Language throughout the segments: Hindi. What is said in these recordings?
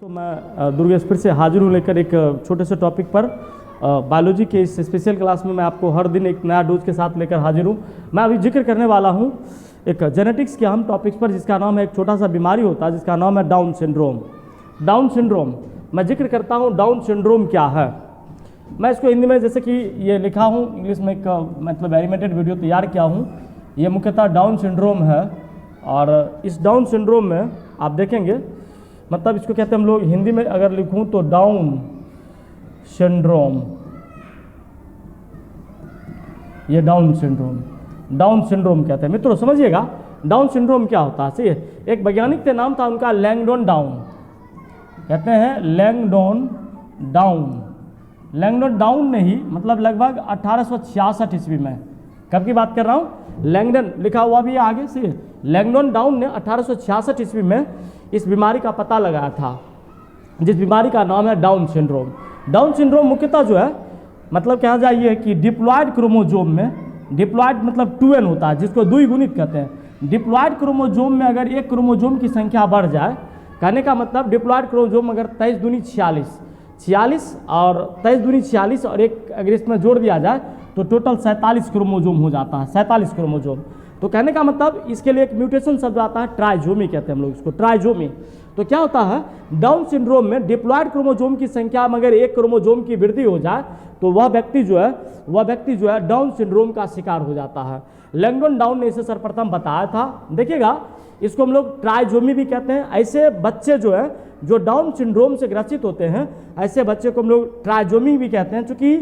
तो मैं दुर्गेश फिर से हाजिर हूँ लेकर एक छोटे से टॉपिक पर। बायोलॉजी के इस स्पेशल क्लास में मैं आपको हर दिन एक नया डोज के साथ लेकर हाजिर हूँ। मैं अभी जिक्र करने वाला हूँ एक जेनेटिक्स के अहम टॉपिक्स पर, जिसका नाम है, एक छोटा सा बीमारी होता है जिसका नाम है डाउन सिंड्रोम। डाउन सिंड्रोम मैं जिक्र करता हूँ, डाउन सिंड्रोम क्या है। मैं इसको हिंदी में जैसे कि ये लिखा हूँ, इंग्लिश में एक मतलब एनिमेटेड वीडियो तैयार किया हूँ। ये मुख्यतः डाउन सिंड्रोम है, और इस डाउन सिंड्रोम में आप देखेंगे, मतलब इसको कहते हैं हम लोग हिंदी में अगर लिखूं तो डाउन सिंड्रोम। ये डाउन सिंड्रोम कहते हैं। मित्रों समझिएगा, डाउन सिंड्रोम क्या होता है। सही है, एक वैज्ञानिक के नाम था उनका लैंगडोन डाउन, कहते हैं लैंगडोन डाउन ने ही मतलब लगभग 1866 ईस्वी में, कब की बात कर रहा हूँ, लैंगडन लिखा हुआ भी है आगे से, लैंगडोन डाउन ने 1866 ईस्वी में इस बीमारी का पता लगाया था, जिस बीमारी का नाम है डाउन सिंड्रोम। डाउन सिंड्रोम मुख्यतः जो है मतलब कहा जाए ये कि डिप्लॉयड क्रोमोजोम में, डिप्लॉयड मतलब 2n होता है जिसको द्विगुणित कहते हैं। डिप्लॉयड क्रोमोजोम में अगर एक क्रोमोजोम की संख्या बढ़ जाए, कहने का मतलब डिप्लॉयड क्रोमोजोम अगर 23 दूनी 46 और 23 दूनी 46 और एक अगर इसमें जोड़ दिया जाए तो टोटल 47 क्रोमोजोम हो जाता है, 47 क्रोमोजोम। तो कहने का मतलब इसके लिए एक म्यूटेशन शब्द आता है, ट्राइजोमी कहते हैं हम लोग इसको, ट्राइजोमी। तो क्या होता है, डाउन सिंड्रोम में डिप्लॉयड क्रोमोजोम की संख्या में अगर एक क्रोमोजोम की वृद्धि हो जाए तो वह व्यक्ति जो है डाउन सिंड्रोम का शिकार हो जाता है। लैंगडोन डाउन ने इसे सर्वप्रथम बताया था। देखिएगा, इसको हम लोग ट्राइजोमी भी कहते हैं। ऐसे बच्चे जो है जो डाउन सिंड्रोम से ग्रसित होते हैं, ऐसे बच्चे को हम लोग ट्राइजोमी भी कहते हैं। क्योंकि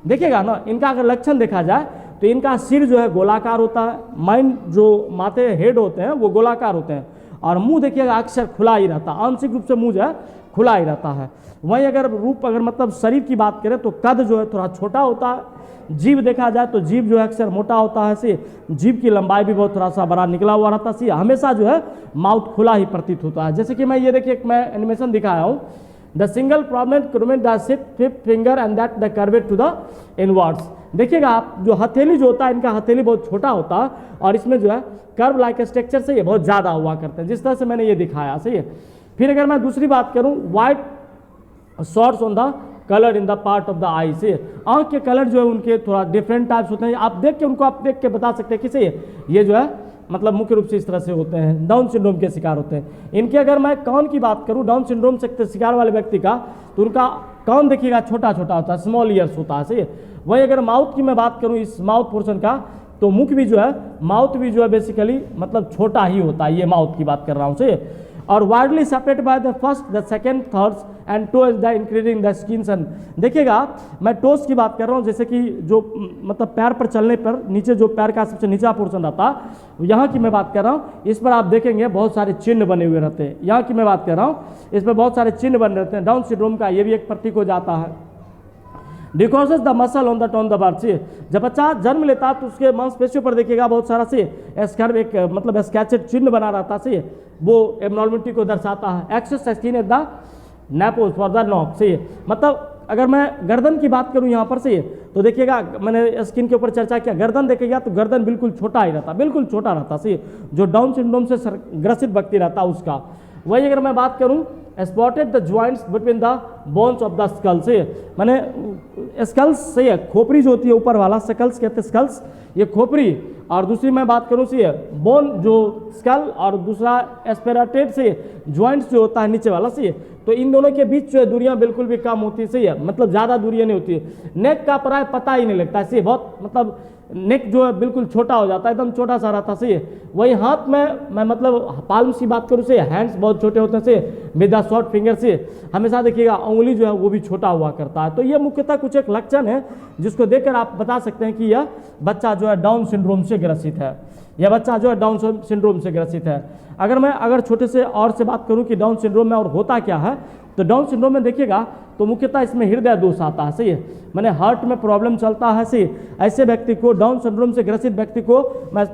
देखिएगा ना, इनका अगर लक्षण देखा जाए तो इनका सिर जो है गोलाकार होता है, माइंड जो माथे हेड होते हैं वो गोलाकार होते हैं, और मुंह देखिएगा अक्सर खुला ही रहता है, आंशिक रूप से मुंह जो है खुला ही रहता है। वहीं अगर रूप अगर मतलब शरीर की बात करें तो कद जो है थोड़ा छोटा होता है। जीभ देखा जाए तो जीभ जो है अक्सर मोटा होता है, से जीभ की लंबाई भी बहुत थोड़ा सा बड़ा निकला हुआ रहता है, हमेशा जो है माउथ खुला ही प्रतीत होता है। जैसे कि मैं ये देखिए मैं एनिमेशन दिखाया हूँ, the single prominent chromate the fifth finger and that the curved to the inwards. देखिएगा आप, जो हथेली जो होता है, इनका हथेली बहुत छोटा होता है और इसमें जो है कर्व लाइक स्ट्रक्चर से ये बहुत ज़्यादा हुआ करते हैं, जिस तरह से मैंने ये दिखाया। सही है। फिर अगर मैं दूसरी बात करूं, white shorts on the colour in the part of the eye. से आँख के कलर जो है उनके थोड़ा डिफरेंट टाइप्स होते हैं, आप देख के उनको आप देख के बता सकते हैं कि सही है, ये जो है मतलब मुख्य रूप से इस तरह से होते हैं, डाउन सिंड्रोम के शिकार होते हैं। इनके अगर मैं कान की बात करूं, डाउन सिंड्रोम से शिकार वाले व्यक्ति का, तो उनका कान देखिएगा छोटा छोटा होता है, स्मॉल ईयर्स होता है। सही है। वहीं अगर माउथ की मैं बात करूं, इस माउथ पोर्शन का, तो मुख भी जो है, माउथ भी जो है बेसिकली मतलब छोटा ही होता है, ये माउथ की बात कर रहा हूँ। सही है। और widely separate by the first, the second, thirds and toes the increasing the skin sun. देखिएगा, मैं टोस की बात कर रहा हूँ, जैसे कि जो मतलब पैर पर चलने पर नीचे जो पैर का सबसे नीचा पोर्शन रहता है, यहाँ की मैं बात कर रहा हूँ, इस पर आप देखेंगे बहुत सारे चिन्ह बने हुए रहते हैं। यहाँ की मैं बात कर रहा हूँ, इस पर बहुत सारे चिन्ह बने रहते हैं। डाउन सिंड्रोम का ये भी एक प्रतीक हो जाता है। Decreases the muscle on the tone the birth. जब बच्चा जन्म लेता है तो उसके मांसपेशियों पर देखिएगा बहुत सारा से स्कर्व, एक मतलब स्केचेड चिन्ह बना रहता है, वो एब्नॉर्मलिटी को दर्शाता है। Excess skin at the napes for the neck. सही, मतलब अगर मैं गर्दन की बात करूं यहाँ पर से, तो देखिएगा मैंने स्किन के ऊपर चर्चा किया, गर्दन देखिएगा तो गर्दन बिल्कुल छोटा ही रहता, बिल्कुल छोटा रहता। सही, जो डाउन सिंड्रोम से ग्रसित व्यक्ति रहता है उसका। वही अगर मैं बात करूं, spotted the joints between the bones of the skull. से मैंने स्कल्स से है, खोपड़ी जो होती है ऊपर वाला, स्कल्स कहते हैं, स्कल्स ये खोपड़ी, और दूसरी मैं बात करूं से बोन जो स्कल, और दूसरा एस्पेराटेड से ज्वाइंट्स जो होता है नीचे वाला। से तो इन दोनों के बीच जो है दूरियां बिल्कुल भी कम होती है। सही है, मतलब ज़्यादा दूरियां नहीं होती है। नेक का प्राय पता ही नहीं लगता है। सही, बहुत मतलब नेक जो है बिल्कुल छोटा हो जाता है, एकदम छोटा सा रहता। सही है। वही हाथ में मैं मतलब पाल्म्स की बात करूँ से, हैंड्स बहुत छोटे होते हैं, से विद द शॉर्ट फिंगर। से हमेशा देखिएगा उंगली जो है वो भी छोटा हुआ करता है। तो ये मुख्यतः कुछ एक लक्षण है जिसको देखकर आप बता सकते हैं कि यह बच्चा जो है डाउन सिंड्रोम से ग्रसित है, यह बच्चा जो है डाउन सिंड्रोम से ग्रसित है। अगर छोटे से और से बात करूं कि डाउन सिंड्रोम में और होता क्या है, तो डाउन सिंड्रोम में देखिएगा तो मुख्यतः इसमें हृदय दोष आता है। सही है, मैंने हार्ट में प्रॉब्लम चलता है। सही, ऐसे व्यक्ति को, डाउन सिंड्रोम से ग्रसित व्यक्ति को मैं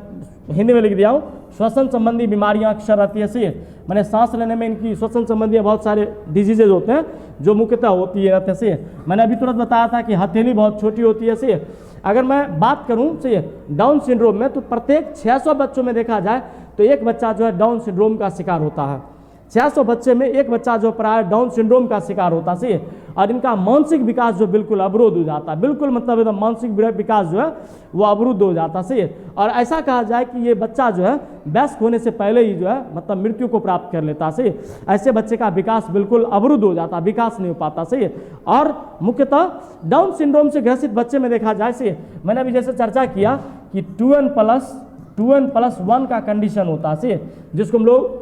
हिंदी में लिख दिया हूँ, श्वसन संबंधी बीमारियां अक्सर आती है। सही है, मैंने सांस लेने में इनकी श्वसन संबंधी बहुत सारे डिजीजेज होते हैं जो मुख्यतः होती है रहते। सही है, मैंने अभी तुरंत बताया था कि हथेली बहुत छोटी होती है। सही है, अगर मैं बात करूं सही है डाउन सिंड्रोम में, तो प्रत्येक 600 बच्चों में देखा जाए तो एक बच्चा जो है डाउन सिंड्रोम का शिकार होता है। 600 बच्चे में एक बच्चा जो प्राय डाउन सिंड्रोम का शिकार होता सी, और इनका मानसिक विकास जो बिल्कुल अवरुद्ध हो जाता, बिल्कुल मतलब एकदम मानसिक विकास जो है वो अवरुद्ध हो जाता सी। और ऐसा कहा जाए कि ये बच्चा जो है वयस्क होने से पहले ही जो है मतलब मृत्यु को प्राप्त कर लेता सी। ऐसे बच्चे का विकास बिल्कुल अवरुद्ध हो जाता, विकास नहीं हो पाता सी। और मुख्यतः डाउन सिंड्रोम से ग्रसित बच्चे में देखा जाए से, मैंने अभी जैसे चर्चा किया कि 2n+1 का कंडीशन होता सी, जिसको हम लोग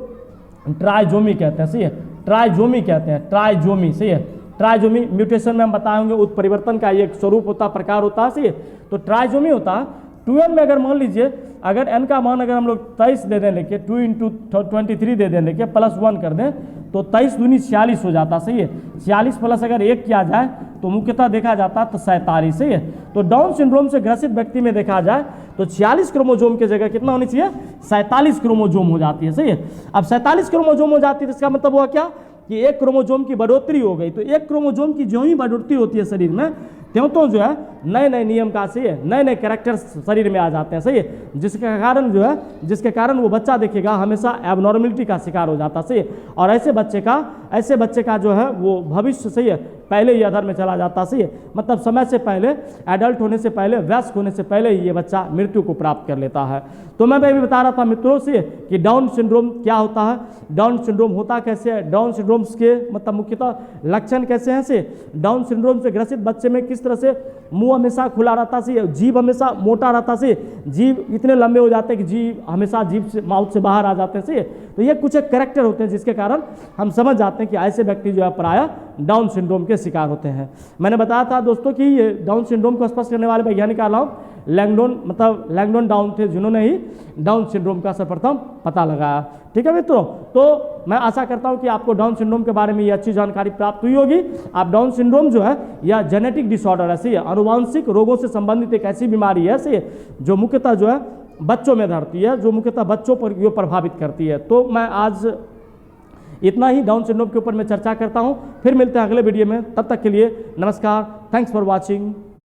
ट्राइजोमी कहते हैं। सही है, ट्राइजोमी कहते हैं, ट्राइजोमी। सही है, ट्राइजोमी म्यूटेशन में हम बताएंगे उत्परिवर्तन का एक स्वरूप होता, प्रकार होता है। सही है, तो ट्राइजोमी होता है 2n में। अगर मान लीजिए अगर n का मान अगर हम लोग 23 दे दें लेके 2 × 23 दे दें लेके +1 कर दें तो 23 दूनी 46 हो जाता। सही है, 46 प्लस अगर 1 किया जाए तो मुख्यतः देखा जाता तो 47। सही है, तो डाउन सिंड्रोम से ग्रसित व्यक्ति में देखा जाए तो 46 क्रोमोजोम की जगह कितना होनी चाहिए, 47 क्रोमोजोम हो जाती है। सही है, अब 47 क्रोमोजोम हो जाती है तो इसका मतलब हुआ क्या कि एक क्रोमोजोम की बढ़ोतरी हो गई। तो एक क्रोमोजोम की जो ही बढ़ोतरी होती है शरीर में, त्यों तो जो है नए नए नियम का, सही है, नए नए कैरेक्टर शरीर में आ जाते हैं। सही है, जिसके कारण वो बच्चा देखेगा हमेशा एबनॉर्मलिटी का शिकार हो जाता। सही है, और ऐसे बच्चे का जो है वो भविष्य, सही है, पहले ही अधर में चला जाता। सही है, मतलब समय से पहले, एडल्ट होने से पहले, वयस्क होने से पहले ही ये बच्चा मृत्यु को प्राप्त कर लेता है। तो मैं भी बता रहा था मित्रों से कि डाउन सिंड्रोम क्या होता है, डाउन सिंड्रोम होता कैसे है, डाउन सिंड्रोम के मतलब मुख्यतः लक्षण कैसे हैं। से डाउन सिंड्रोम से ग्रसित बच्चे में किस तरह से मुंह हमेशा खुला रहता से, जीभ हमेशा मोटा रहता से, जीभ इतने लंबे हो जाते हैं कि जीभ हमेशा जीभ से माउथ से बाहर आ जाते हैं। से तो ये कुछ एक कैरेक्टर होते हैं जिसके कारण हम समझ जाते हैं कि ऐसे व्यक्ति जो है प्रायः डाउन सिंड्रोम के शिकार होते हैं। मैंने बताया था दोस्तों कि ये डाउन सिंड्रोम को स्पष्ट करने वाले वैज्ञानिक का नाम लैंगडोन डाउन थे, जिन्होंने ही डाउन सिंड्रोम का सर्वप्रथम पता लगाया। ठीक है मित्रों, तो मैं आशा करता हूं कि आपको डाउन सिंड्रोम के बारे में ये अच्छी जानकारी प्राप्त हुई होगी। आप डाउन सिंड्रोम जो है यह जेनेटिक डिसऑर्डर ऐसी है, अनुवांशिक रोगों से संबंधित एक ऐसी बीमारी है ऐसी जो मुख्यतः जो है बच्चों में धरती है, जो मुख्यतः बच्चों पर यो प्रभावित करती है। तो मैं आज इतना ही डाउन सिंड्रोम के ऊपर मैं चर्चा करता हूं, फिर मिलते हैं अगले वीडियो में। तब तक के लिए नमस्कार, थैंक्स फॉर वॉचिंग।